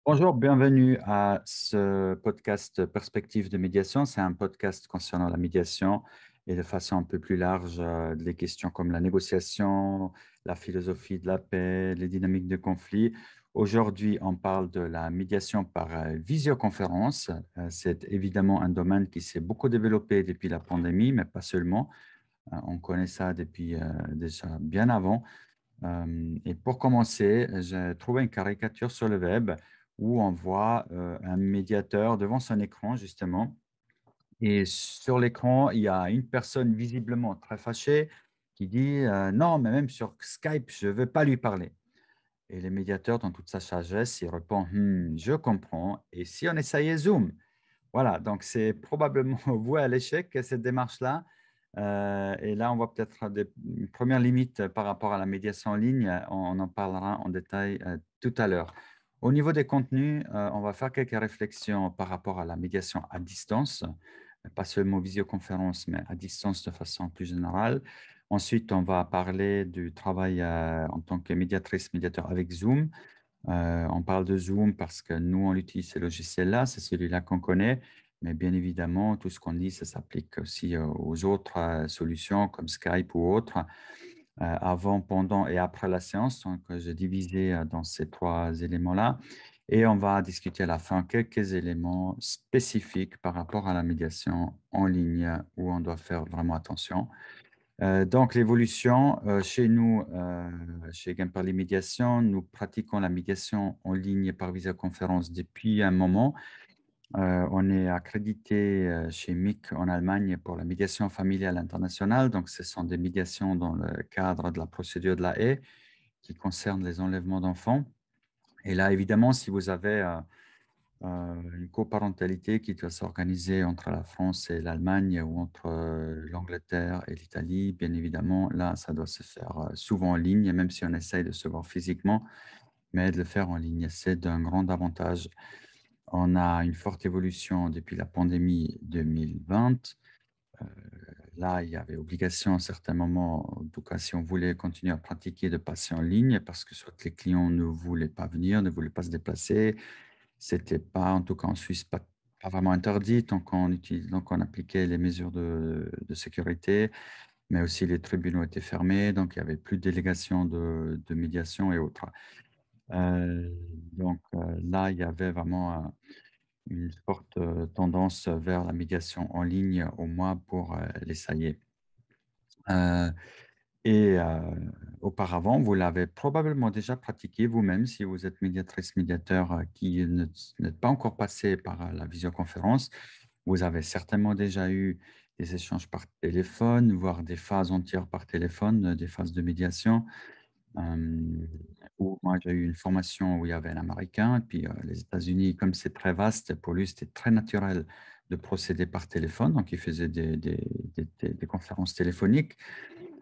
Bonjour, bienvenue à ce podcast Perspective de médiation. C'est un podcast concernant la médiation et de façon un peu plus large, des questions comme la négociation, la philosophie de la paix, les dynamiques de conflit. Aujourd'hui, on parle de la médiation par visioconférence. C'est évidemment un domaine qui s'est beaucoup développé depuis la pandémie, mais pas seulement. On connaît ça depuis déjà bien avant. Et pour commencer, j'ai trouvé une caricature sur le web où on voit un médiateur devant son écran, justement. Et sur l'écran, il y a une personne visiblement très fâchée qui dit non, mais même sur Skype, je ne veux pas lui parler. Et le médiateur, dans toute sa sagesse, il répond je comprends. Et si on essayait Zoom? Voilà, donc c'est probablement voué à l'échec, cette démarche-là. Et là, on voit peut-être une première limite par rapport à la médiation en ligne. On en parlera en détail tout à l'heure. Au niveau des contenus, on va faire quelques réflexions par rapport à la médiation à distance, pas seulement visioconférence, mais à distance de façon plus générale. Ensuite, on va parler du travail en tant que médiatrice, médiateur avec Zoom. On parle de Zoom parce que nous, on utilise ce logiciel-là, c'est celui-là qu'on connaît, mais bien évidemment, tout ce qu'on dit, ça s'applique aussi aux autres solutions comme Skype ou autres, avant, pendant et après la séance. Donc, j'ai divisé dans ces trois éléments-là. Et on va discuter à la fin quelques éléments spécifiques par rapport à la médiation en ligne où on doit faire vraiment attention. Donc, l'évolution, chez nous, chez Gamperly Médiation, nous pratiquons la médiation en ligne par visioconférence depuis un moment. On est accrédité chez MIC en Allemagne pour la médiation familiale internationale. Donc, ce sont des médiations dans le cadre de la procédure de la haie qui concerne les enlèvements d'enfants. Et là, évidemment, si vous avez une coparentalité qui doit s'organiser entre la France et l'Allemagne ou entre l'Angleterre et l'Italie. Bien évidemment, là, ça doit se faire souvent en ligne, même si on essaye de se voir physiquement, mais de le faire en ligne, c'est d'un grand avantage. On a une forte évolution depuis la pandémie 2020. Euh, Là, il y avait obligation à certains moments, en tout cas si on voulait continuer à pratiquer, de passer en ligne parce que soit les clients ne voulaient pas venir, ne voulaient pas se déplacer, c'était pas, en tout cas en Suisse, pas vraiment interdit donc on appliquait les mesures de sécurité, mais aussi les tribunaux étaient fermés, donc il n'y avait plus de délégation de médiation et autres. Euh, Là, il y avait vraiment une forte tendance vers la médiation en ligne, au moins pour l'essayer. Euh, et auparavant, vous l'avez probablement déjà pratiqué vous-même si vous êtes médiatrice, médiateur qui n'êtes pas encore passé par la visioconférence. Vous avez certainement déjà eu des échanges par téléphone, voire des phases entières par téléphone, des phases de médiation. Euh, Où moi, j'ai eu une formation où il y avait un Américain, et puis les États-Unis, comme c'est très vaste, pour lui, c'était très naturel de procéder par téléphone. Donc, il faisait des conférences téléphoniques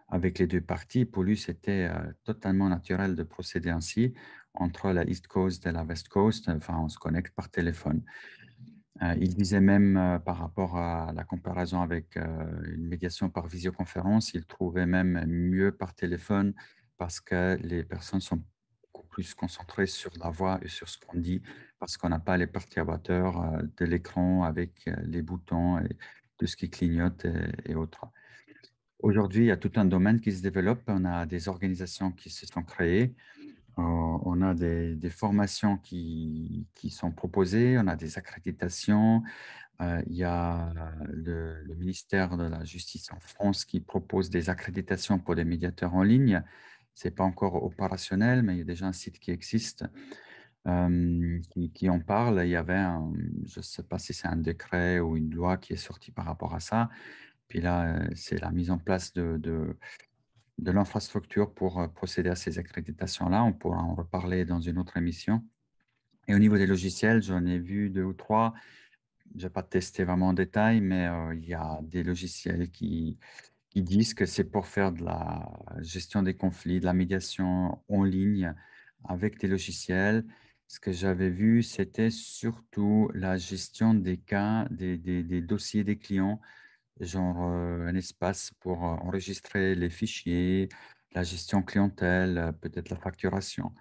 avec les deux parties. Pour lui, c'était totalement naturel de procéder ainsi entre la East Coast et la West Coast. Enfin, on se connecte par téléphone. Il disait même par rapport à la comparaison avec une médiation par visioconférence, il trouvait même mieux par téléphone parce que les personnes sont beaucoup plus concentrées sur la voix et sur ce qu'on dit parce qu'on n'a pas les perturbateurs de l'écran avec les boutons et tout ce qui clignote et autres. Aujourd'hui, il y a tout un domaine qui se développe. On a des organisations qui se sont créées. On a des formations qui sont proposées. On a des accréditations. Il y a le ministère de la Justice en France qui propose des accréditations pour des médiateurs en ligne. Ce n'est pas encore opérationnel, mais il y a déjà un site qui existe qui en parle. Il y avait, je ne sais pas si c'est un décret ou une loi qui est sortie par rapport à ça. Puis là, c'est la mise en place de l'infrastructure pour procéder à ces accréditations-là. On pourra en reparler dans une autre émission. Et au niveau des logiciels, j'en ai vu deux ou trois. Je n'ai pas testé vraiment en détail, mais il y a des logiciels qui disent que c'est pour faire de la gestion des conflits, de la médiation en ligne avec des logiciels. Ce que j'avais vu, c'était surtout la gestion des cas, des dossiers des clients, genre un espace pour enregistrer les fichiers, la gestion clientèle, peut-être la facturation.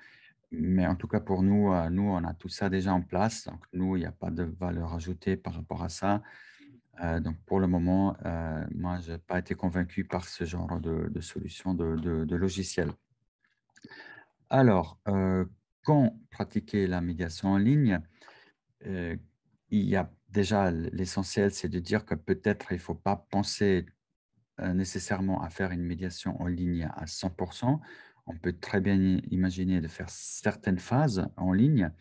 Mais en tout cas, pour nous, nous, on a tout ça déjà en place. Donc, nous, il n'y a pas de valeur ajoutée par rapport à ça. Donc, pour le moment, moi, je n'ai pas été convaincu par ce genre de solution de logiciel. Alors, quand pratiquer la médiation en ligne, euh, il y a déjà l'essentiel, c'est de dire que peut-être il ne faut pas penser nécessairement à faire une médiation en ligne à 100%. On peut très bien imaginer de faire certaines phases en ligne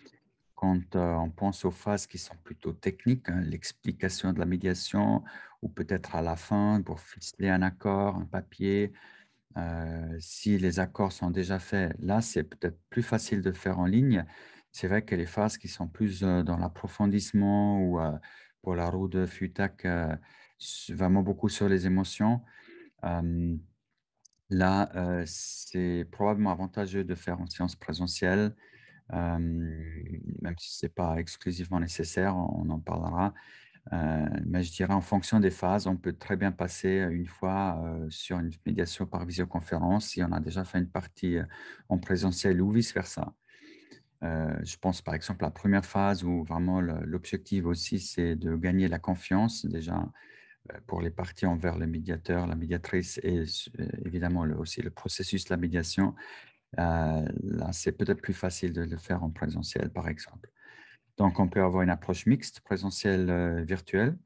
quand on pense aux phases qui sont plutôt techniques, hein, l'explication de la médiation ou peut-être à la fin pour ficeler un accord, un papier. Si les accords sont déjà faits, là, c'est peut-être plus facile de faire en ligne. C'est vrai que les phases qui sont plus dans l'approfondissement ou pour la roue de Futak, vraiment beaucoup sur les émotions, euh, là, c'est probablement avantageux de faire en séance présentielle, même si ce n'est pas exclusivement nécessaire, on en parlera. Mais je dirais en fonction des phases, on peut très bien passer une fois sur une médiation par visioconférence si on a déjà fait une partie en présentiel ou vice-versa. Je pense par exemple à la première phase où vraiment l'objectif aussi, c'est de gagner la confiance déjà pour les parties envers le médiateur, la médiatrice et évidemment aussi le processus de la médiation. Là, c'est peut-être plus facile de le faire en présentiel, par exemple. Donc, on peut avoir une approche mixte, présentielle, virtuelle.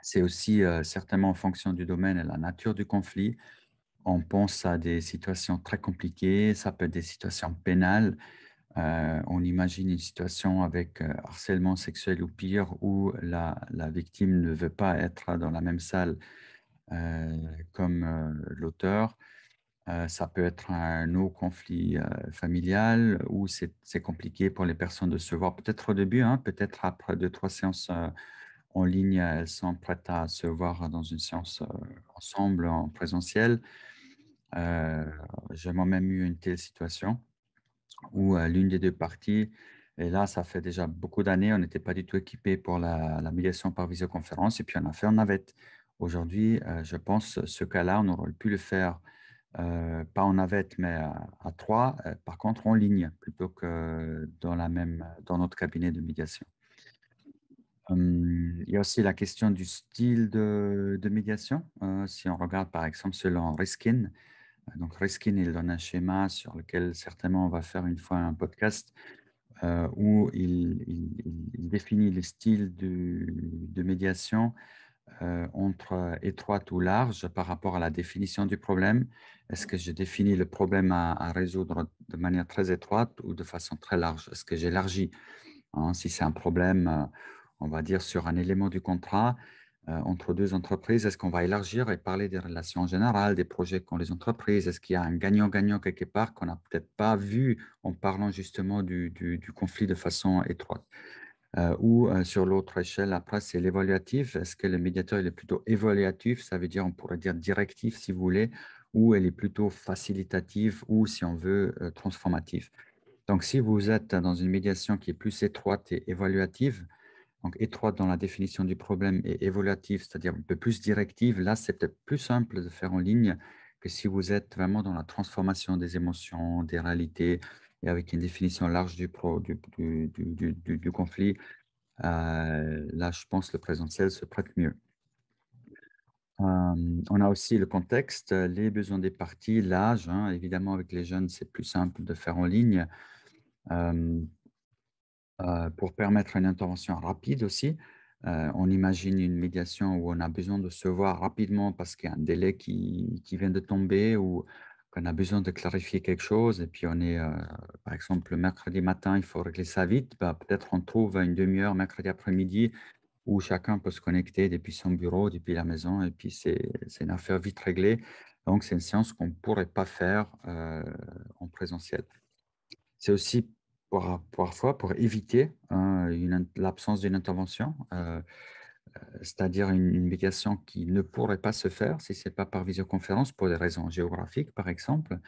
C'est aussi certainement en fonction du domaine et la nature du conflit. On pense à des situations très compliquées, ça peut être des situations pénales. On imagine une situation avec harcèlement sexuel ou pire, où la victime ne veut pas être dans la même salle comme l'auteur. Ça peut être un autre conflit familial où c'est compliqué pour les personnes de se voir, peut-être au début, hein, peut-être après 2, 3 séances en ligne, elles sont prêtes à se voir dans une séance ensemble en présentiel. Euh, j'ai moi-même eu une telle situation où l'une des deux parties, et là, ça fait déjà beaucoup d'années, on n'était pas du tout équipé pour la médiation par visioconférence, et puis on a fait en navette. Aujourd'hui, je pense ce cas-là, on aurait pu le faire pas en navette, mais à trois, par contre en ligne, plutôt que dans notre cabinet de médiation. Il y a aussi la question du style de médiation. Si on regarde par exemple selon Riskin, donc Riskin, il donne un schéma sur lequel certainement on va faire une fois un podcast où il définit le style de médiation entre étroite ou large par rapport à la définition du problème. Est-ce que je définis le problème à résoudre de manière très étroite ou de façon très large? Est-ce que j'élargis, hein, si c'est un problème, on va dire, sur un élément du contrat entre deux entreprises, est-ce qu'on va élargir et parler des relations générales, des projets qu'ont les entreprises? Est-ce qu'il y a un gagnant-gagnant quelque part qu'on n'a peut-être pas vu en parlant justement du conflit de façon étroite? Ou sur l'autre échelle, après, c'est l'évaluatif. Est-ce que le médiateur il est plutôt évaluatif, ça veut dire, on pourrait dire directif si vous voulez, ou elle est plutôt facilitative, ou si on veut, transformative. Donc, si vous êtes dans une médiation qui est plus étroite et évaluative, donc étroite dans la définition du problème et évaluative, c'est-à-dire un peu plus directive, là, c'est peut-être plus simple de faire en ligne que si vous êtes vraiment dans la transformation des émotions, des réalités, et avec une définition large du conflit. Là, je pense que le présentiel se prête mieux. On a aussi le contexte, les besoins des parties, l'âge, hein. Évidemment, avec les jeunes, c'est plus simple de faire en ligne. Euh, pour permettre une intervention rapide aussi. On imagine une médiation où on a besoin de se voir rapidement parce qu'il y a un délai qui vient de tomber ou qu'on a besoin de clarifier quelque chose. Et puis on est, par exemple, le mercredi matin, il faut régler ça vite. Bah, peut-être on trouve une demi-heure mercredi après-midi où chacun peut se connecter depuis son bureau, depuis la maison, et puis c'est une affaire vite réglée. Donc c'est une séance qu'on ne pourrait pas faire en présentiel. C'est aussi parfois pour éviter hein, l'absence d'une intervention, c'est-à-dire une médiation qui ne pourrait pas se faire si ce n'est pas par visioconférence pour des raisons géographiques, par exemple.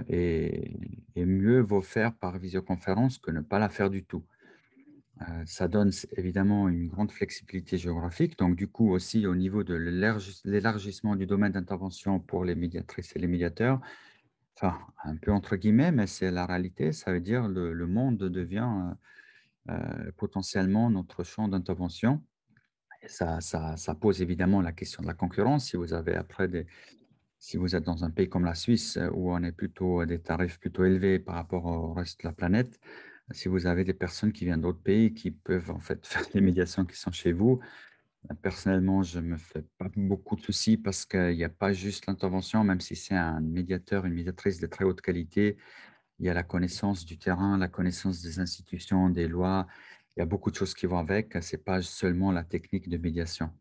Et mieux vaut faire par visioconférence que ne pas la faire du tout. Ça donne évidemment une grande flexibilité géographique. Donc, du coup, aussi au niveau de l'élargissement du domaine d'intervention pour les médiatrices et les médiateurs, enfin, un peu entre guillemets, mais c'est la réalité. Ça veut dire le monde devient potentiellement notre champ d'intervention. Et ça pose évidemment la question de la concurrence. Si vous avez après si vous êtes dans un pays comme la Suisse, où on est plutôt à des tarifs plutôt élevés par rapport au reste de la planète, si vous avez des personnes qui viennent d'autres pays qui peuvent en fait faire les médiations qui sont chez vous, personnellement, je me fais pas beaucoup de soucis parce qu'il y a pas juste l'intervention, même si c'est un médiateur, une médiatrice de très haute qualité, il y a la connaissance du terrain, la connaissance des institutions, des lois. Il y a beaucoup de choses qui vont avec. Ce n'est pas seulement la technique de médiation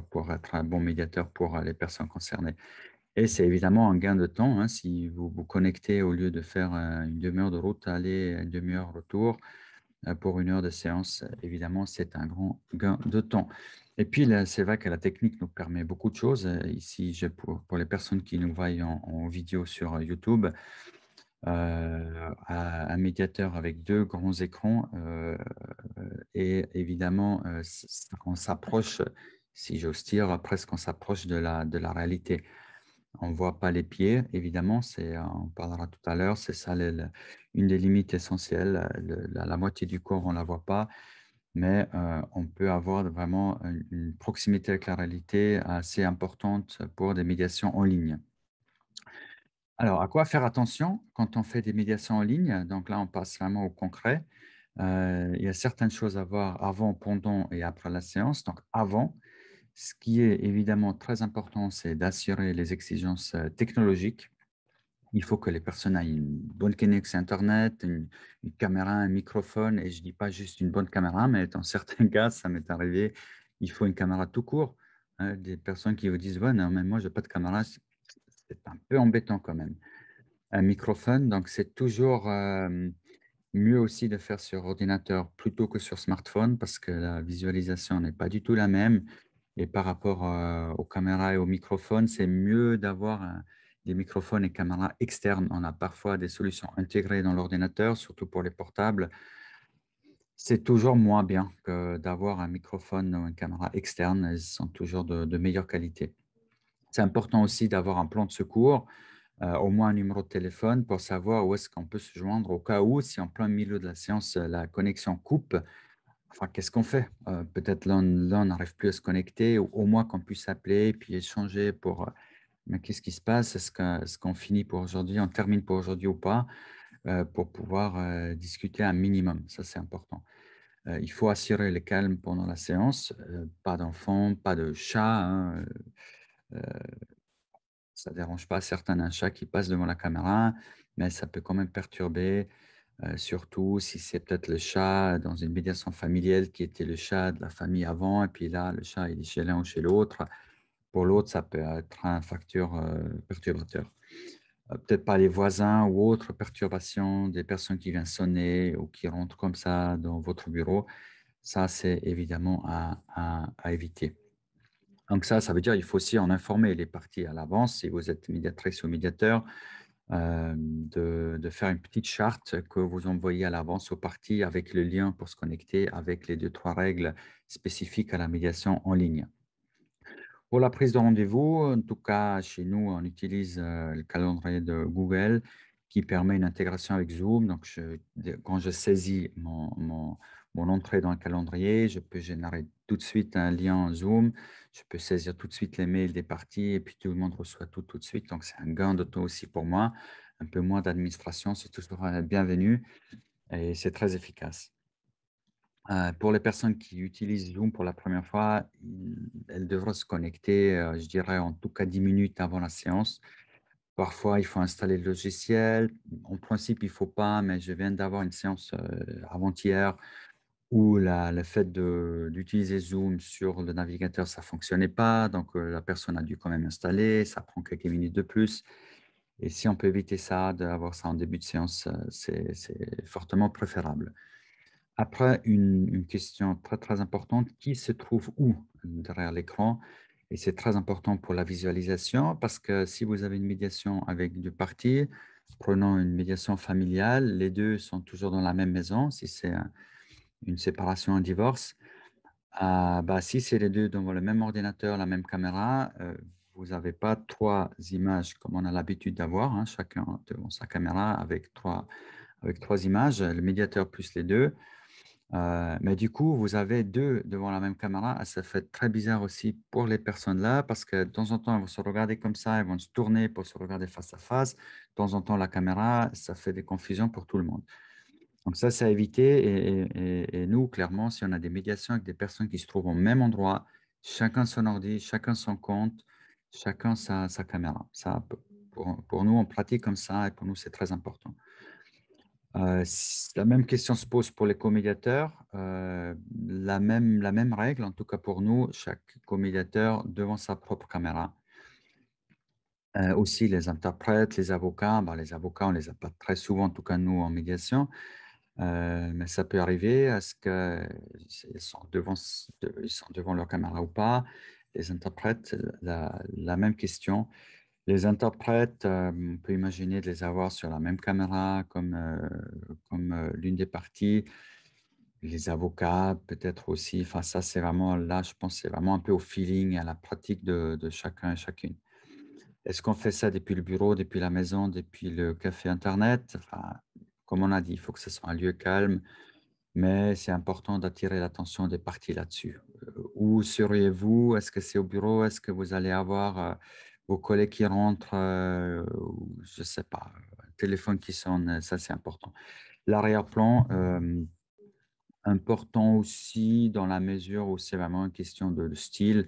pour être un bon médiateur pour les personnes concernées. Et c'est évidemment un gain de temps, hein, si vous vous connectez au lieu de faire une demi-heure de route, aller, une demi-heure retour pour une heure de séance. Évidemment, c'est un grand gain de temps. Et puis, là, c'est vrai que la technique nous permet beaucoup de choses. Ici, pour les personnes qui nous voient en vidéo sur YouTube, un médiateur avec deux grands écrans et évidemment, on s'approche, si j'ose dire, presque on s'approche de la réalité. On ne voit pas les pieds, évidemment, on parlera tout à l'heure, c'est ça une des limites essentielles. La moitié du corps, on ne la voit pas, mais on peut avoir vraiment une proximité avec la réalité assez importante pour des médiations en ligne. Alors, à quoi faire attention quand on fait des médiations en ligne? Donc là, on passe vraiment au concret. Il y a certaines choses à voir avant, pendant et après la séance. Donc, avant, ce qui est évidemment très important, c'est d'assurer les exigences technologiques. Il faut que les personnes aient une bonne connexion Internet, une caméra, un microphone. Et je ne dis pas juste une bonne caméra, mais dans certains cas, ça m'est arrivé, il faut une caméra tout court. Hein, des personnes qui vous disent: «Ouais, non, mais moi, je n'ai pas de caméra». C'est un peu embêtant quand même. Un microphone, donc c'est toujours mieux aussi de faire sur ordinateur plutôt que sur smartphone parce que la visualisation n'est pas du tout la même. Et par rapport aux caméras et aux microphones, c'est mieux d'avoir des microphones et caméras externes. On a parfois des solutions intégrées dans l'ordinateur, surtout pour les portables. C'est toujours moins bien que d'avoir un microphone ou une caméra externe. Elles sont toujours de meilleure qualité. C'est important aussi d'avoir un plan de secours, au moins un numéro de téléphone pour savoir où est-ce qu'on peut se joindre au cas où, si en plein milieu de la séance, la connexion coupe. Enfin, qu'est-ce qu'on fait? Peut-être l'un n'arrive plus à se connecter, ou au moins qu'on puisse appeler puis échanger pour, mais qu'est-ce qui se passe? Est-ce qu'on finit pour aujourd'hui, on termine pour aujourd'hui ou pas? Pour pouvoir, discuter un minimum, ça c'est important. Il faut assurer le calme pendant la séance, pas d'enfants, pas de chats, hein, ça ne dérange pas certains un chat qui passe devant la caméra, mais ça peut quand même perturber, surtout si c'est peut-être le chat dans une médiation familiale qui était le chat de la famille avant et puis là, le chat, il est chez l'un ou chez l'autre. Pour l'autre, ça peut être un facteur, perturbateur. Peut-être pas les voisins ou autres perturbations, des personnes qui viennent sonner ou qui rentrent comme ça dans votre bureau. Ça, c'est évidemment à éviter. Donc ça veut dire qu'il faut aussi en informer les parties à l'avance, si vous êtes médiatrice ou médiateur, de faire une petite charte que vous envoyez à l'avance aux parties avec le lien pour se connecter avec les 2-3 règles spécifiques à la médiation en ligne. Pour la prise de rendez-vous, en tout cas chez nous, on utilise, le calendrier de Google qui permet une intégration avec Zoom. Donc quand je saisis mon entrée dans le calendrier, je peux générer tout de suite un lien Zoom. Je peux saisir tout de suite les mails des parties et puis tout le monde reçoit tout de suite. Donc c'est un gain de temps aussi pour moi. Un peu moins d'administration, c'est toujours, bienvenu et c'est très efficace. Pour les personnes qui utilisent Zoom pour la première fois, elles devraient se connecter, je dirais en tout cas 10 minutes avant la séance. Parfois, il faut installer le logiciel. En principe, il ne faut pas, mais je viens d'avoir une séance, avant-hier où le fait d'utiliser Zoom sur le navigateur, ça ne fonctionnait pas. Donc, la personne a dû quand même installer. Ça prend quelques minutes de plus. Et si on peut éviter ça, d'avoir ça en début de séance, c'est fortement préférable. Après, une question très, très importante, qui se trouve où derrière l'écran? Et c'est très important pour la visualisation parce que si vous avez une médiation avec 2 parties, prenons une médiation familiale, les 2 sont toujours dans la même maison, si c'est une séparation, un divorce, bah, si c'est les 2 devant le même ordinateur, la même caméra, vous n'avez pas trois images comme on a l'habitude d'avoir, hein, chacun devant sa caméra avec trois images, le médiateur plus les deux. Mais du coup, vous avez deux devant la même caméra. Ah, ça fait très bizarre aussi pour les personnes là, parce que de temps en temps, elles vont se regarder comme ça, elles vont se tourner pour se regarder face à face. De temps en temps, la caméra, ça fait des confusions pour tout le monde. Donc ça, c'est à éviter. Et nous, clairement, si on a des médiations avec des personnes qui se trouvent au même endroit, chacun son ordi, chacun son compte, chacun sa caméra. Ça, pour nous, on pratique comme ça et pour nous, c'est très important. La même question se pose pour les comédiateurs. La même règle, en tout cas pour nous, chaque comédiateur devant sa propre caméra. Aussi, les interprètes, les avocats, les avocats, on ne les a pas très souvent, en tout cas nous, en médiation. Mais ça peut arriver à ce qu'ils sont ils sont devant leur caméra ou pas. Les interprètes, la même question. Les interprètes, on peut imaginer de les avoir sur la même caméra comme l'une des parties. Les avocats, peut-être aussi. Enfin, ça, c'est vraiment, là, je pense, c'est vraiment un peu au feeling, à la pratique de chacun et chacune. Est-ce qu'on fait ça depuis le bureau, depuis la maison, depuis le café Internet? Enfin, comme on a dit, il faut que ce soit un lieu calme, mais c'est important d'attirer l'attention des parties là-dessus. Où seriez-vous? Est-ce que c'est au bureau? Est-ce que vous allez avoir vos collègues qui rentrent? Je ne sais pas, un téléphone qui sonne, ça c'est important. L'arrière-plan, important aussi dans la mesure où c'est vraiment une question de style.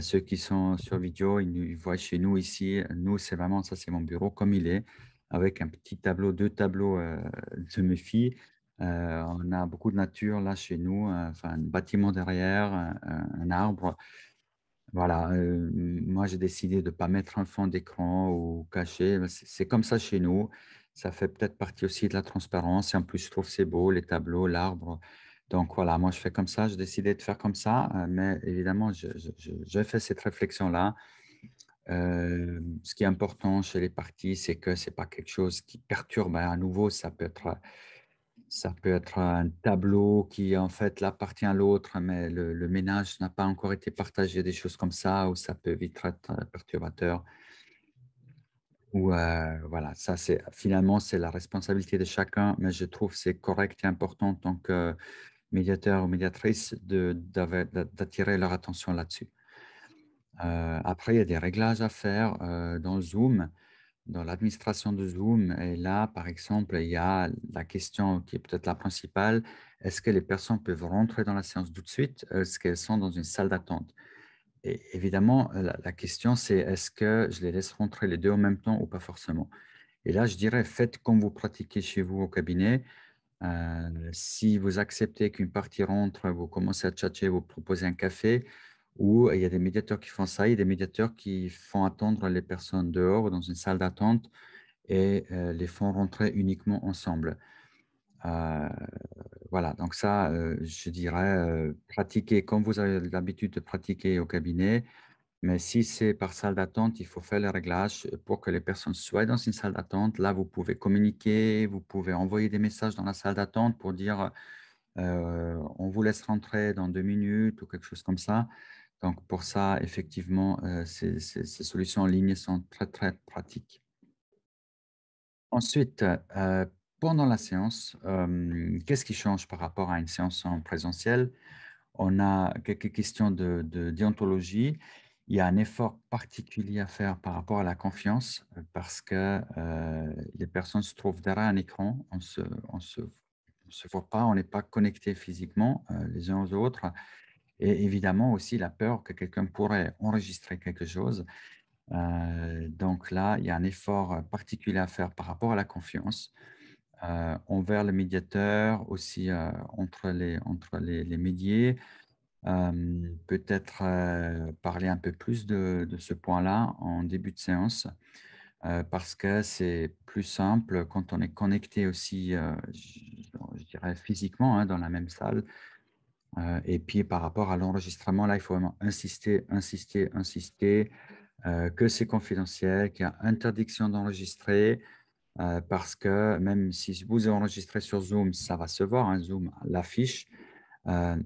Ceux qui sont sur vidéo, ils voient chez nous ici. Nous, c'est vraiment ça, c'est mon bureau comme il est, avec un petit tableau, deux tableaux de mes filles. On a beaucoup de nature là chez nous, enfin, un bâtiment derrière, un arbre. Voilà, moi j'ai décidé de ne pas mettre un fond d'écran ou caché. C'est comme ça chez nous. Ça fait peut-être partie aussi de la transparence. Et en plus, je trouve que c'est beau, les tableaux, l'arbre. Donc voilà, moi je fais comme ça. J'ai décidé de faire comme ça. Mais évidemment, j'ai fait cette réflexion-là. Ce qui est important chez les parties, c'est que ce n'est pas quelque chose qui perturbe. À nouveau, ça peut être un tableau qui, en fait, l'appartient à l'autre, mais le ménage n'a pas encore été partagé, des choses comme ça, où ça peut vite être perturbateur. Ou voilà, ça, finalement, c'est la responsabilité de chacun, mais je trouve que c'est correct et important en tant que médiateur ou médiatrice d'attirer leur attention là-dessus. Après, il y a des réglages à faire dans Zoom, dans l'administration de Zoom. Et là, par exemple, il y a la question qui est peut-être la principale. Est-ce que les personnes peuvent rentrer dans la séance tout de suite? Est-ce qu'elles sont dans une salle d'attente? Et évidemment, la question, c'est est-ce que je les laisse rentrer les deux en même temps ou pas forcément? Et là, je dirais, faites comme vous pratiquez chez vous au cabinet. Si vous acceptez qu'une partie rentre, vous commencez à tchatcher, vous proposez un café, ou il y a des médiateurs qui font ça, il y a des médiateurs qui font attendre les personnes dehors ou dans une salle d'attente et les font rentrer uniquement ensemble. Euh, voilà, donc ça, je dirais, pratiquer comme vous avez l'habitude de pratiquer au cabinet, mais si c'est par salle d'attente, il faut faire les réglages pour que les personnes soient dans une salle d'attente. Là, vous pouvez communiquer, vous pouvez envoyer des messages dans la salle d'attente pour dire on vous laisse rentrer dans 2 minutes ou quelque chose comme ça. Donc, pour ça, effectivement, ces solutions en ligne sont très, très pratiques. Ensuite, pendant la séance, qu'est-ce qui change par rapport à une séance en présentiel? On a quelques questions de déontologie. Il y a un effort particulier à faire par rapport à la confiance parce que les personnes se trouvent derrière un écran. On se voit pas, on n'est pas connectés physiquement les uns aux autres. Et évidemment aussi la peur que quelqu'un pourrait enregistrer quelque chose. Donc là, il y a un effort particulier à faire par rapport à la confiance envers le médiateur, aussi entre les médiés. Peut-être parler un peu plus de ce point-là en début de séance, parce que c'est plus simple quand on est connecté aussi, je dirais physiquement, hein, dans la même salle. Et puis par rapport à l'enregistrement, là, il faut vraiment insister, insister, insister, que c'est confidentiel, qu'il y a interdiction d'enregistrer, parce que même si vous enregistrez sur Zoom, ça va se voir, hein, Zoom l'affiche,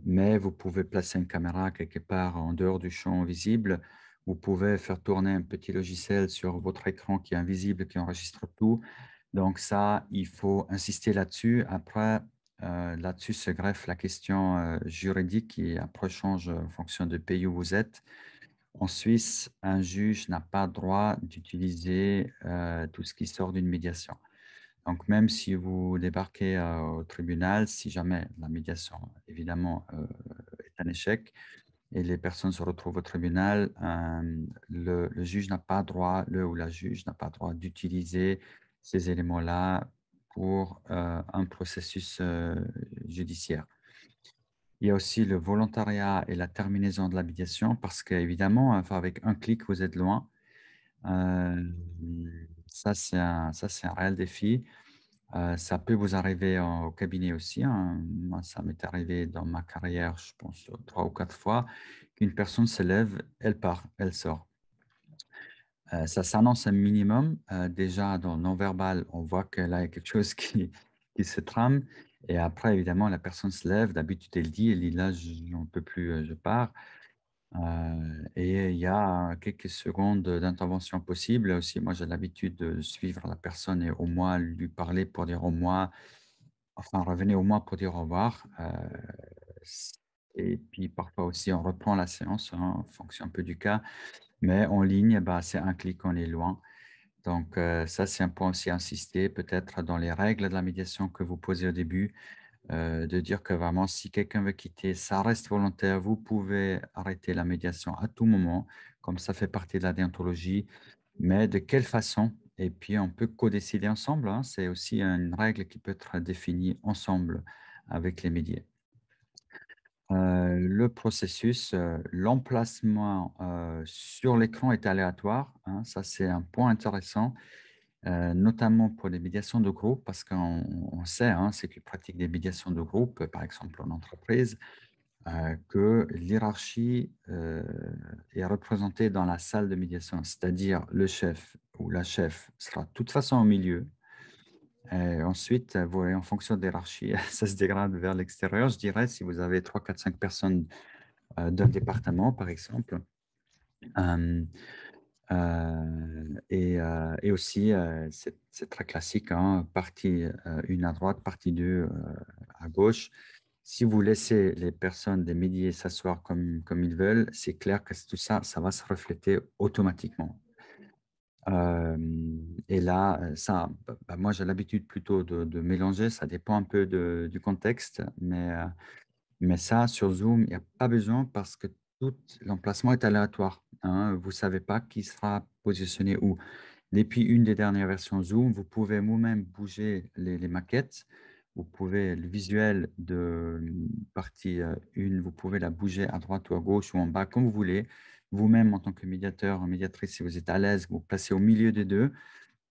mais vous pouvez placer une caméra quelque part en dehors du champ visible Vous pouvez faire tourner un petit logiciel sur votre écran qui est invisible, qui enregistre tout. Donc ça, il faut insister là-dessus. Après, là-dessus se greffe la question juridique qui après change en fonction du pays où vous êtes. En Suisse, un juge n'a pas droit d'utiliser tout ce qui sort d'une médiation. Donc, même si vous débarquez au tribunal, si jamais la médiation, évidemment, est un échec et les personnes se retrouvent au tribunal, le juge n'a pas droit, le ou la juge n'a pas droit d'utiliser ces éléments-là pour un processus judiciaire. Il y a aussi le volontariat et la terminaison de la médiation parce qu'évidemment, enfin, avec un clic, vous êtes loin. Euh, ça, c'est un réel défi. Ça peut vous arriver au cabinet aussi, hein. Moi, ça m'est arrivé dans ma carrière, je pense, 3 ou 4 fois, qu'une personne se lève, elle part, elle sort. Ça s'annonce un minimum. Déjà, dans le non-verbal, on voit qu'elle a quelque chose qui se trame. Et après, évidemment, la personne se lève. D'habitude, elle dit là, je n'en peux plus, je pars. Et il y a quelques secondes d'intervention possible. Aussi, moi, j'ai l'habitude de suivre la personne et au moins lui parler pour dire au moins, enfin, revenez au moins pour dire au revoir. Et puis, parfois aussi, on reprend la séance, hein, en fonction un peu du cas. Mais en ligne, bah, c'est un clic, on est loin. Donc, ça, c'est un point aussi à insister, peut-être dans les règles de la médiation que vous posez au début, de dire que vraiment, si quelqu'un veut quitter, ça reste volontaire. Vous pouvez arrêter la médiation à tout moment, comme ça fait partie de la déontologie, mais de quelle façon? Et puis, on peut co-décider ensemble, hein. C'est aussi une règle qui peut être définie ensemble avec les médiés. Le processus, l'emplacement sur l'écran est aléatoire, hein. Ça, c'est un point intéressant, notamment pour les médiations de groupe, parce qu'on sait, hein, ceux qui pratiquent des médiations de groupe, par exemple en entreprise, que l'hiérarchie est représentée dans la salle de médiation, c'est-à-dire le chef ou la chef sera de toute façon au milieu. Et ensuite, vous voyez, en fonction de l'hierarchie, ça se dégrade vers l'extérieur. Je dirais, si vous avez 3, 4, 5 personnes d'un département, par exemple, euh, et aussi, c'est très classique, hein, partie 1 à droite, partie 2 à gauche. Si vous laissez les personnes des médias s'asseoir comme ils veulent, c'est clair que tout ça, ça va se refléter automatiquement. Et là, moi, j'ai l'habitude plutôt de mélanger, ça dépend un peu du contexte, mais ça, sur Zoom, il n'y a pas besoin parce que tout l'emplacement est aléatoire, hein. Vous ne savez pas qui sera positionné où. Depuis une des dernières versions Zoom, vous pouvez vous-même bouger les maquettes. Vous pouvez, le visuel de partie 1, vous pouvez la bouger à droite ou à gauche ou en bas, comme vous voulez. Vous-même, en tant que médiateur, médiatrice, si vous êtes à l'aise, vous placez au milieu des deux.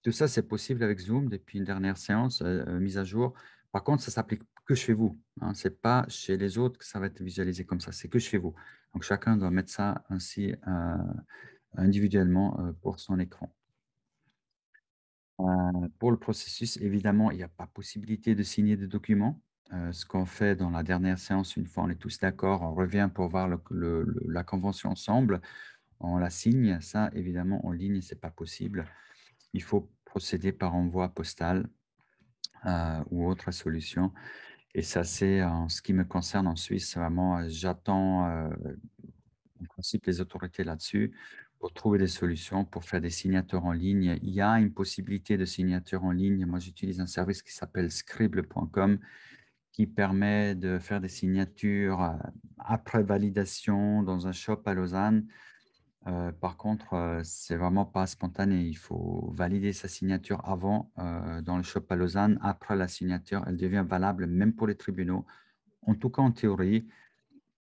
Tout ça, c'est possible avec Zoom depuis une dernière séance mise à jour. Par contre, ça s'applique que chez vous, hein. Ce n'est pas chez les autres que ça va être visualisé comme ça, c'est que chez vous. Donc, chacun doit mettre ça ainsi individuellement pour son écran. Pour le processus, évidemment, il n'y a pas possibilité de signer des documents. Ce qu'on fait dans la dernière séance, une fois on est tous d'accord, on revient pour voir la convention ensemble, on la signe. Ça, évidemment, en ligne, ce n'est pas possible. Il faut procéder par envoi postal ou autre solution. Et ça, c'est en ce qui me concerne en Suisse, vraiment, j'attends en principe les autorités là-dessus pour trouver des solutions, pour faire des signatures en ligne. Il y a une possibilité de signature en ligne. Moi, j'utilise un service qui s'appelle scribble.com qui permet de faire des signatures après validation dans un shop à Lausanne. Par contre, c'est vraiment pas spontané. Il faut valider sa signature avant dans le shop à Lausanne. Après la signature, elle devient valable même pour les tribunaux. En tout cas, en théorie,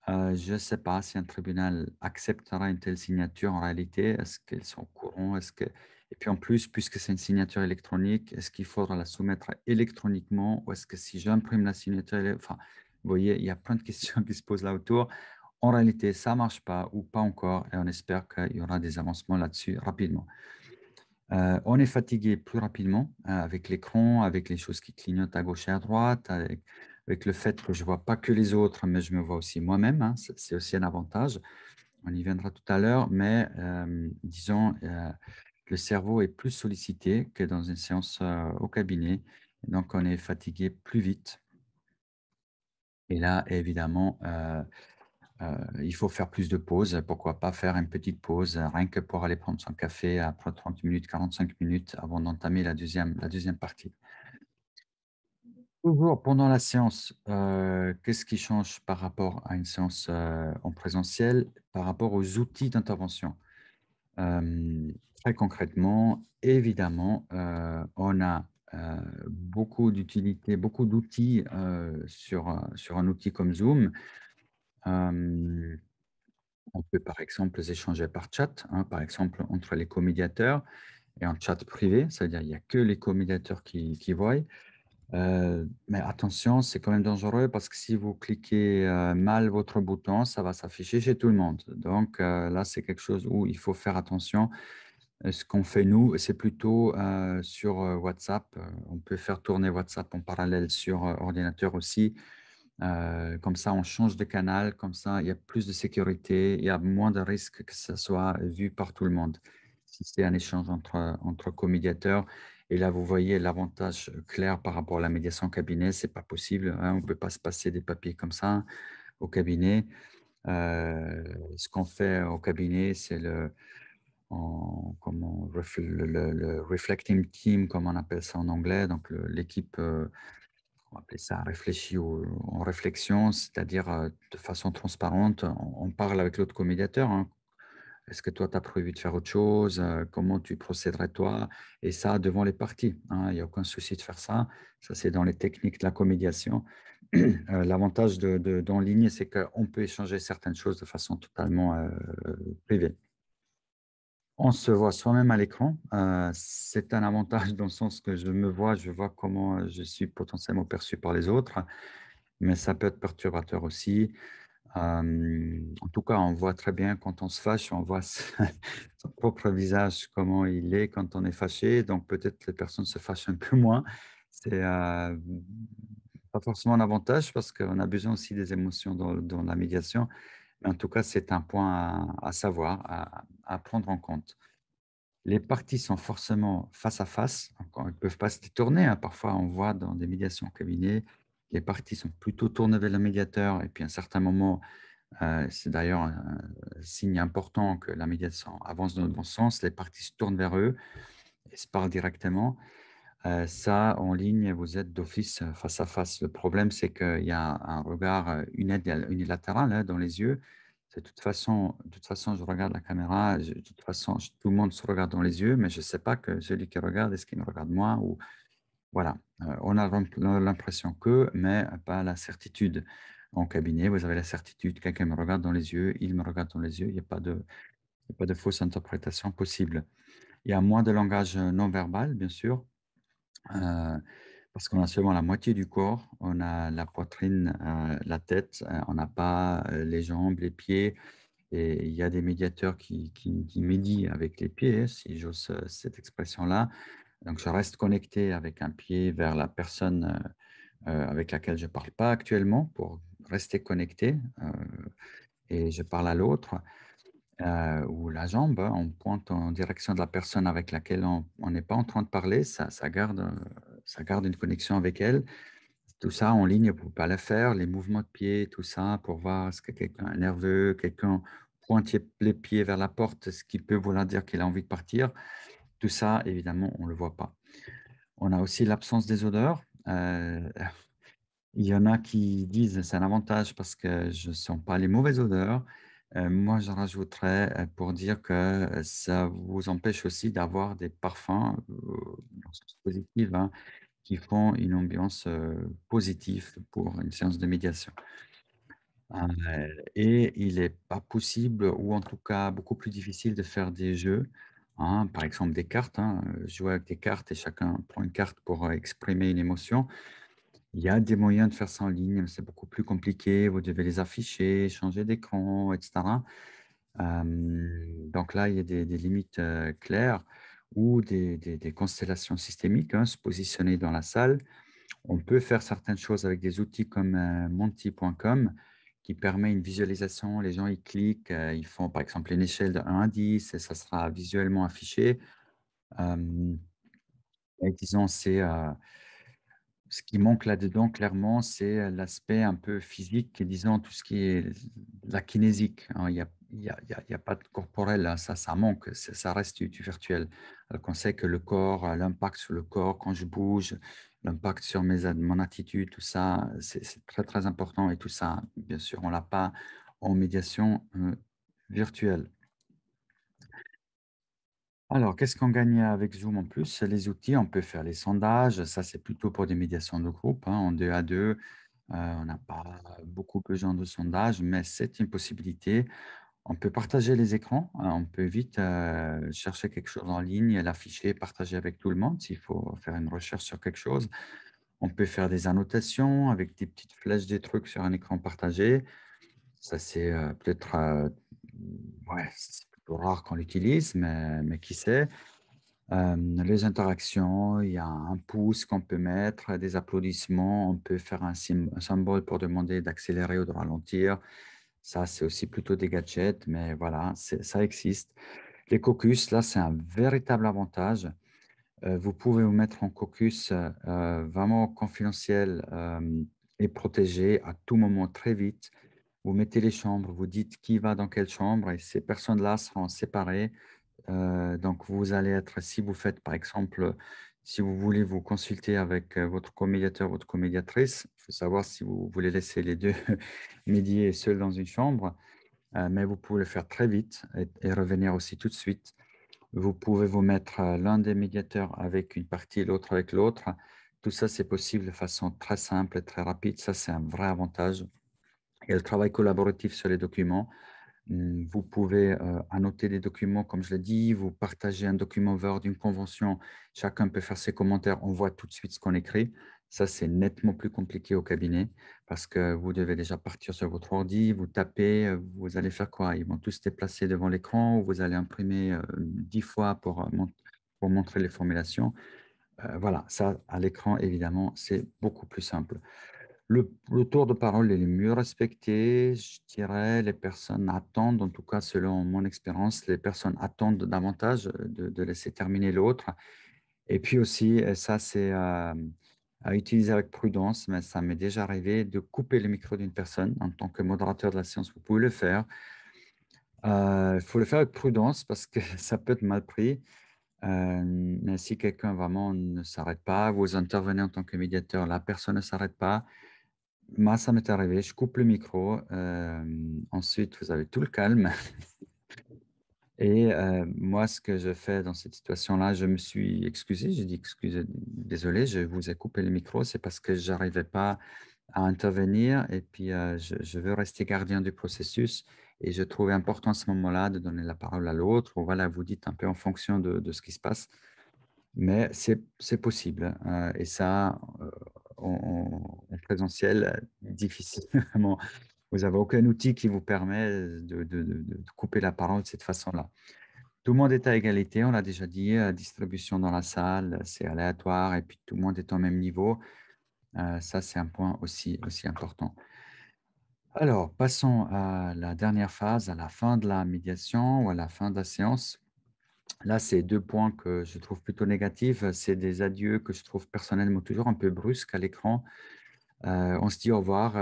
je ne sais pas si un tribunal acceptera une telle signature en réalité. Est-ce qu'elles sont au courant? Et puis en plus, puisque c'est une signature électronique, est-ce qu'il faudra la soumettre électroniquement ou est-ce que si j'imprime la signature, enfin, vous voyez, il y a plein de questions qui se posent là autour. En réalité, ça ne marche pas ou pas encore et on espère qu'il y aura des avancements là-dessus rapidement. On est fatigué plus rapidement avec l'écran, avec les choses qui clignotent à gauche et à droite, avec le fait que je ne vois pas que les autres, mais je me vois aussi moi-même, hein. C'est aussi un avantage. On y viendra tout à l'heure, mais disons, le cerveau est plus sollicité que dans une séance au cabinet. Donc, on est fatigué plus vite. Et là, évidemment, il faut faire plus de pauses. Pourquoi pas faire une petite pause, rien que pour aller prendre son café après 30 minutes, 45 minutes avant d'entamer la deuxième partie. Toujours pendant la séance, qu'est-ce qui change par rapport à une séance en présentiel, par rapport aux outils d'intervention? Très concrètement, évidemment, on a beaucoup d'utilité, beaucoup d'outils sur un outil comme Zoom. Euh, on peut par exemple échanger par chat, hein, par exemple entre les comédiateurs et en chat privé, c'est-à-dire il n'y a que les comédiateurs qui voient. Mais attention, c'est quand même dangereux parce que si vous cliquez mal votre bouton, ça va s'afficher chez tout le monde. Donc là, c'est quelque chose où il faut faire attention. Ce qu'on fait nous, c'est plutôt sur WhatsApp. On peut faire tourner WhatsApp en parallèle sur ordinateur aussi. Comme ça, on change de canal. Comme ça, il y a plus de sécurité. Il y a moins de risques que ça soit vu par tout le monde. Si c'est un échange entre comédiateurs, et là, vous voyez l'avantage clair par rapport à la médiation cabinet, c'est pas possible, hein. On ne peut pas se passer des papiers comme ça au cabinet. Ce qu'on fait au cabinet, c'est le reflecting team, comme on appelle ça en anglais, donc l'équipe, on va appeler ça réfléchie en réflexion, c'est-à-dire de façon transparente, on parle avec l'autre comédiateur, hein. Est-ce que toi, tu as prévu de faire autre chose? Comment tu procéderais toi? Et ça, devant les parties, hein, il n'y a aucun souci de faire ça. Ça, c'est dans les techniques de la comédiation. L'avantage d'en ligne, c'est qu'on peut échanger certaines choses de façon totalement privée. On se voit soi-même à l'écran. C'est un avantage dans le sens que je vois comment je suis potentiellement perçu par les autres, mais ça peut être perturbateur aussi. En tout cas, on voit très bien quand on se fâche, on voit son propre visage, comment il est quand on est fâché. Donc, peut-être que les personnes se fâchent un peu moins. C'est pas forcément un avantage parce qu'on a besoin aussi des émotions dans la médiation. Mais en tout cas, c'est un point à savoir, à prendre en compte. Les parties sont forcément face à face. Encore, elles ne peuvent pas se détourner, hein. Parfois, on voit dans des médiations en cabinet, les parties sont plutôt tournées vers le médiateur et puis à un certain moment, c'est d'ailleurs un signe important que la médiation avance dans le bon sens, les parties se tournent vers eux et se parlent directement. Ça, en ligne, vous êtes d'office face à face. Le problème, c'est qu'il y a un regard unilatéral, hein, dans les yeux. De toute façon, je regarde la caméra, de toute façon, tout le monde se regarde dans les yeux, mais je ne sais pas que celui qui regarde, est-ce qu'il me regarde moi ou voilà. On a l'impression que, mais pas la certitude. En cabinet, vous avez la certitude, quelqu'un me regarde dans les yeux, il me regarde dans les yeux, il n'y a pas de fausse interprétation possible. Il y a moins de langage non verbal, bien sûr, euh, parce qu'on a seulement la moitié du corps. On a la poitrine, la tête, on n'a pas les jambes, les pieds. Et il y a des médiateurs qui médient avec les pieds, si j'ose cette expression-là. Donc, je reste connecté avec un pied vers la personne avec laquelle je ne parle pas actuellement pour rester connecté. Et je parle à l'autre ou la jambe, hein, on pointe en direction de la personne avec laquelle on n'est pas en train de parler. Ça garde une connexion avec elle. Tout ça en ligne, vous ne pouvez pas le faire. Les mouvements de pied, tout ça, pour voir est-ce que quelqu'un est nerveux, quelqu'un pointe les pieds vers la porte, ce qui peut vouloir dire qu'il a envie de partir. Tout ça, évidemment, on ne le voit pas. On a aussi l'absence des odeurs. Il y en a qui disent que c'est un avantage parce que je ne sens pas les mauvaises odeurs. Moi, je rajouterais pour dire que ça vous empêche aussi d'avoir des parfums, dans le sens positif, hein, qui font une ambiance positive pour une séance de médiation. Et il n'est pas possible, ou en tout cas beaucoup plus difficile de faire des jeux, hein, par exemple des cartes, hein, jouer avec des cartes et chacun prend une carte pour exprimer une émotion. Il y a des moyens de faire ça en ligne, mais c'est beaucoup plus compliqué. Vous devez les afficher, changer d'écran, etc. Donc là, il y a des limites claires ou des constellations systémiques, hein, se positionner dans la salle. On peut faire certaines choses avec des outils comme Monty.com qui permet une visualisation. Les gens, ils cliquent, ils font par exemple une échelle de 1 à 10 et ça sera visuellement affiché. Hem et disons, ce qui manque là-dedans, clairement, c'est l'aspect un peu physique et disons tout ce qui est la kinésique, hein. Il y a pas de corporel, hein, ça manque, ça reste du virtuel. Alors qu'on sait que le corps, l'impact sur le corps quand je bouge, l'impact sur mon attitude, tout ça, c'est très, très important et tout ça, bien sûr, on l'a pas en médiation, virtuelle. Alors, qu'est-ce qu'on gagne avec Zoom en plus? Les outils, on peut faire les sondages, ça c'est plutôt pour des médiations de groupe, hein, en 2 à 2. On n'a pas beaucoup besoin de sondages, mais c'est une possibilité. On peut partager les écrans, hein, on peut vite chercher quelque chose en ligne, l'afficher, partager avec tout le monde s'il faut faire une recherche sur quelque chose. On peut faire des annotations avec des petites flèches, des trucs sur un écran partagé. Ça, c'est peut-être, ouais, c'est plutôt rare qu'on l'utilise, mais qui sait. Les interactions, il y a un pouce qu'on peut mettre, des applaudissements, on peut faire un symbole pour demander d'accélérer ou de ralentir. Ça, c'est aussi plutôt des gadgets, mais voilà, ça existe. Les caucus, là, c'est un véritable avantage. Vous pouvez vous mettre en caucus vraiment confidentiel et protégé à tout moment très vite. Vous mettez les chambres, vous dites qui va dans quelle chambre et ces personnes-là seront séparées. Donc, vous allez être, si vous faites, par exemple, si vous voulez vous consulter avec votre comédiateur, votre comédiatrice, il faut savoir si vous voulez laisser les deux médier seuls dans une chambre, mais vous pouvez le faire très vite et revenir aussi tout de suite. Vous pouvez vous mettre l'un des médiateurs avec une partie et l'autre avec l'autre. Tout ça, c'est possible de façon très simple et très rapide. Ça, c'est un vrai avantage. Il y a le travail collaboratif sur les documents. Vous pouvez annoter des documents, comme je l'ai dit, vous partagez un document Word d'une convention, chacun peut faire ses commentaires, on voit tout de suite ce qu'on écrit. Ça, c'est nettement plus compliqué au cabinet parce que vous devez déjà partir sur votre ordi, vous tapez, vous allez faire quoi? Ils vont tous se déplacer devant l'écran ou vous allez imprimer 10 fois pour montrer les formulations. Voilà, ça, à l'écran, évidemment, c'est beaucoup plus simple. Le tour de parole est le mieux respecté. Je dirais, les personnes attendent, en tout cas selon mon expérience, les personnes attendent davantage de laisser terminer l'autre. Et puis aussi, et ça c'est à utiliser avec prudence, mais ça m'est déjà arrivé de couper le micro d'une personne. En tant que modérateur de la séance, vous pouvez le faire. Il faut le faire avec prudence parce que ça peut être mal pris. Mais si quelqu'un vraiment ne s'arrête pas, vous intervenez en tant que médiateur, la personne ne s'arrête pas, moi, ça m'est arrivé, je coupe le micro, ensuite vous avez tout le calme et moi ce que je fais dans cette situation-là, je me suis excusé, j'ai dit: «Excusez désolé, je vous ai coupé le micro, c'est parce que j'arrivais pas à intervenir et puis, je veux rester gardien du processus et je trouvais important à ce moment-là de donner la parole à l'autre» ou voilà, vous dites un peu en fonction de ce qui se passe. Mais c'est possible, et ça, en présentiel, difficilement. Vous avez aucun outil qui vous permet de couper la parole de cette façon-là. Tout le monde est à égalité, on l'a déjà dit, distribution dans la salle, c'est aléatoire et puis tout le monde est au même niveau. Ça, c'est un point aussi important. Alors, passons à la dernière phase, à la fin de la médiation ou à la fin de la séance. Là, c'est 2 points que je trouve plutôt négatifs. C'est des adieux que je trouve personnellement toujours un peu brusques à l'écran. On se dit au revoir,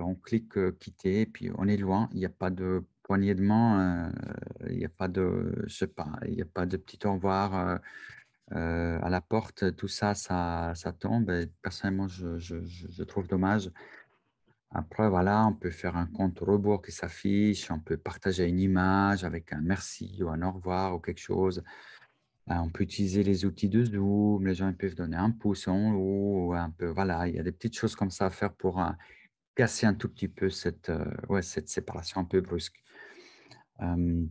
on clique, quitter, puis on est loin. Il n'y a pas de poignée de main, il n'y a pas de je sais pas, il n'y a pas de petit au revoir, à la porte. Tout ça, ça tombe et personnellement, je trouve dommage. Après, voilà, on peut faire un compte rebours qui s'affiche, on peut partager une image avec un merci ou un au revoir ou quelque chose. On peut utiliser les outils de Zoom, les gens ils peuvent donner un pouce en haut ou un peu voilà, il y a des petites choses comme ça à faire pour, casser un tout petit peu cette séparation un peu brusque. Hem,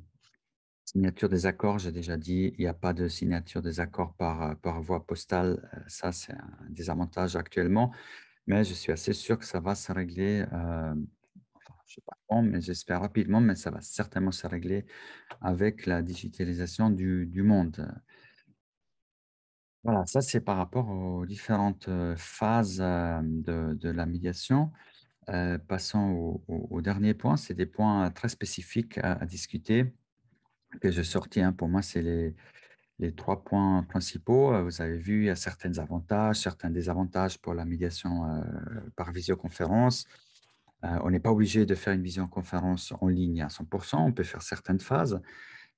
Signature des accords, j'ai déjà dit, il n'y a pas de signature des accords par voie postale, ça c'est un désavantage actuellement, mais je suis assez sûr que ça va se régler, enfin, je sais pas quand, mais j'espère rapidement, mais ça va certainement se régler avec la digitalisation du monde. Voilà, ça c'est par rapport aux différentes, phases, de la médiation. Passons au dernier point. C'est des points très spécifiques à discuter que j'ai sortis, hein. Pour moi, c'est les 3 points principaux. Vous avez vu, il y a certains avantages, certains désavantages pour la médiation par visioconférence. On n'est pas obligé de faire une visioconférence en ligne à 100%. On peut faire certaines phases.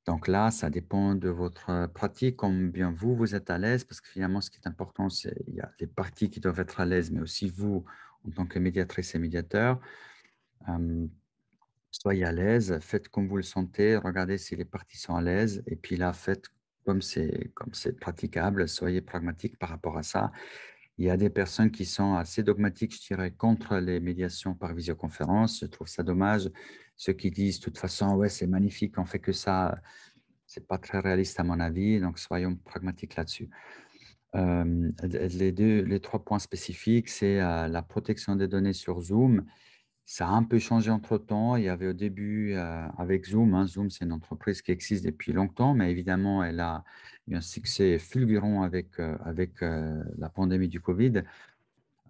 Donc là, ça dépend de votre pratique, combien vous, vous êtes à l'aise, parce que finalement, ce qui est important, c'est il y a les parties qui doivent être à l'aise, mais aussi vous, en tant que médiatrice et médiateur. Euh, Soyez à l'aise, faites comme vous le sentez, regardez si les parties sont à l'aise, et puis là, faites comme c'est praticable, soyez pragmatique par rapport à ça. Il y a des personnes qui sont assez dogmatiques, je dirais, contre les médiations par visioconférence. Je trouve ça dommage. Ceux qui disent, de toute façon, ouais, c'est magnifique, on fait que ça, c'est pas très réaliste à mon avis, donc soyons pragmatiques là-dessus. Les 3 points spécifiques, c'est la protection des données sur Zoom. Ça a un peu changé entre-temps. Il y avait au début, avec Zoom, hein, Zoom, c'est une entreprise qui existe depuis longtemps, mais évidemment, elle a eu un succès fulgurant avec la pandémie du Covid.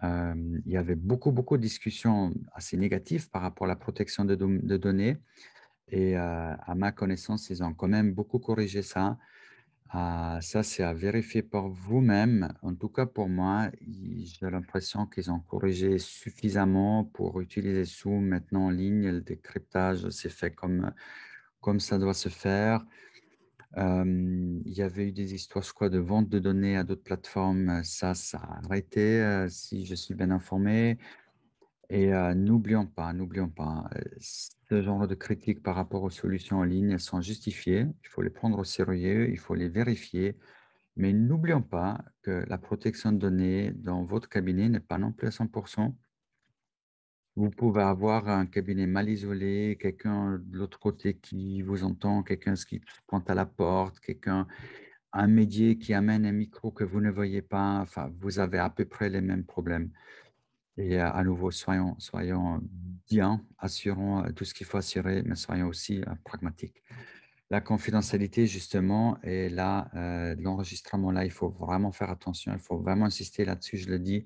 Il y avait beaucoup, beaucoup de discussions assez négatives par rapport à la protection de données. Et à ma connaissance, ils ont quand même beaucoup corrigé ça. Ça, c'est à vérifier par vous-même. En tout cas, pour moi, j'ai l'impression qu'ils ont corrigé suffisamment pour utiliser Zoom maintenant en ligne. Le décryptage, c'est fait comme ça doit se faire. Il y avait eu des histoires, je crois, de vente de données à d'autres plateformes. Ça a arrêté, si je suis bien informé. Et n'oublions pas, ce genre de critiques par rapport aux solutions en ligne, elles sont justifiées. Il faut les prendre au sérieux, il faut les vérifier. Mais n'oublions pas que la protection de données dans votre cabinet n'est pas non plus à 100%. Vous pouvez avoir un cabinet mal isolé, quelqu'un de l'autre côté qui vous entend, quelqu'un qui pointe à la porte, un médier qui amène un micro que vous ne voyez pas. Enfin, vous avez à peu près les mêmes problèmes. Et à nouveau, soyons bien, assurons tout ce qu'il faut assurer, mais soyons aussi pragmatiques. La confidentialité, justement, et là, l'enregistrement, là, il faut vraiment faire attention, il faut vraiment insister là-dessus, je le dis.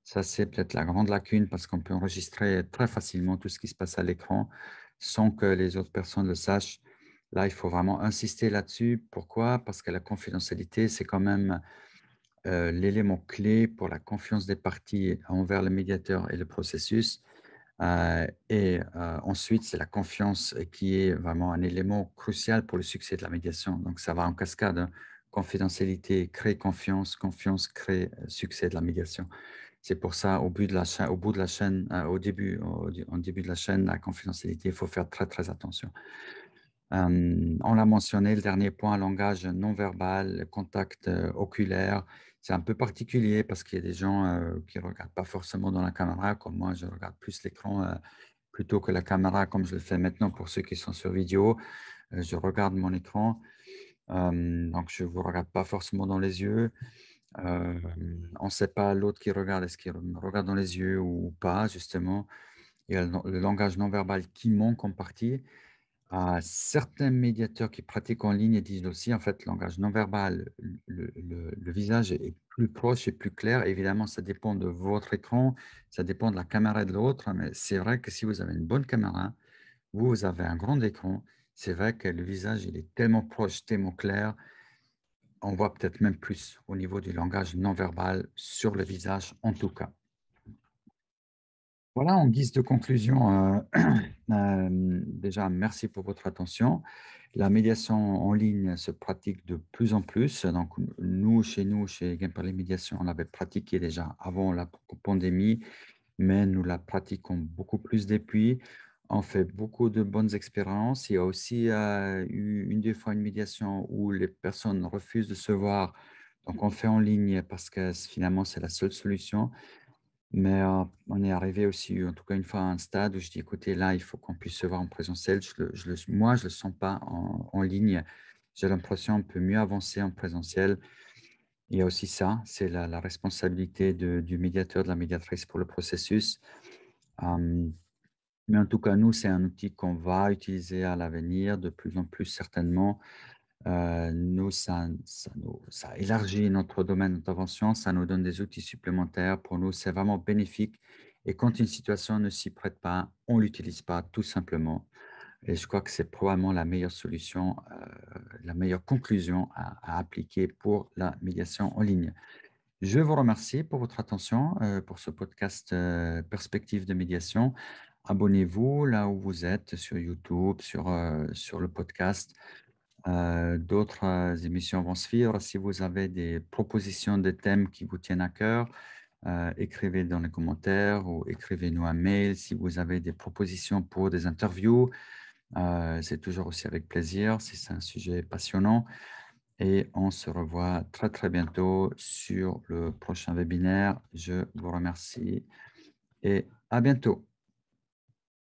Ça, c'est peut-être la grande lacune parce qu'on peut enregistrer très facilement tout ce qui se passe à l'écran sans que les autres personnes le sachent. Là, il faut vraiment insister là-dessus. Pourquoi? Parce que la confidentialité, c'est quand même l'élément clé pour la confiance des parties envers le médiateur et le processus. Ensuite, c'est la confiance qui est vraiment un élément crucial pour le succès de la médiation. Donc, ça va en cascade, hein. Confidentialité crée confiance, confiance crée succès de la médiation. C'est pour ça, au bout de la chaîne, en début de la chaîne, la confidentialité, il faut faire très, très attention. On l'a mentionné, le dernier point, langage non verbal, contact oculaire. C'est un peu particulier parce qu'il y a des gens qui ne regardent pas forcément dans la caméra, comme moi, je regarde plus l'écran plutôt que la caméra, comme je le fais maintenant pour ceux qui sont sur vidéo. Je regarde mon écran, donc je ne vous regarde pas forcément dans les yeux. On ne sait pas l'autre qui regarde, est-ce qu'il me regarde dans les yeux ou pas, justement. Il y a le langage non verbal qui manque en partie. Certains médiateurs qui pratiquent en ligne disent aussi, en fait, le langage non verbal, le visage est plus proche et plus clair. Évidemment, ça dépend de votre écran, ça dépend de la caméra de l'autre, mais c'est vrai que si vous avez une bonne caméra, vous avez un grand écran, c'est vrai que le visage, il est tellement proche, tellement clair, on voit peut-être même plus au niveau du langage non verbal sur le visage, en tout cas. Voilà, en guise de conclusion, déjà, merci pour votre attention. La médiation en ligne se pratique de plus en plus. Donc, nous, chez Gameplay Médiation, on l'avait pratiqué déjà avant la pandémie, mais nous la pratiquons beaucoup plus depuis. On fait beaucoup de bonnes expériences. Il y a aussi eu des fois une médiation où les personnes refusent de se voir. Donc, on fait en ligne parce que finalement, c'est la seule solution. Mais on est arrivé aussi, en tout cas une fois à un stade où je dis, écoutez, là, il faut qu'on puisse se voir en présentiel. Moi, je ne le sens pas en ligne. J'ai l'impression qu'on peut mieux avancer en présentiel. Il y a aussi ça, c'est la responsabilité du médiateur, de la médiatrice pour le processus. Mais en tout cas, nous, c'est un outil qu'on va utiliser à l'avenir de plus en plus certainement. Nous, ça élargit notre domaine d'intervention, ça nous donne des outils supplémentaires. Pour nous, c'est vraiment bénéfique Et quand une situation ne s'y prête pas, on ne l'utilise pas tout simplement. Et je crois que c'est probablement la meilleure solution, la meilleure conclusion à appliquer pour la médiation en ligne. Je vous remercie pour votre attention pour ce podcast Perspective de médiation. Abonnez-vous là où vous êtes, sur YouTube, sur le podcast. D'autres émissions vont suivre. Si vous avez des propositions de thèmes qui vous tiennent à cœur, écrivez dans les commentaires ou écrivez-nous un mail. Si vous avez des propositions pour des interviews, c'est toujours aussi avec plaisir si c'est un sujet passionnant. Et on se revoit très, très bientôt sur le prochain webinaire. Je vous remercie et à bientôt.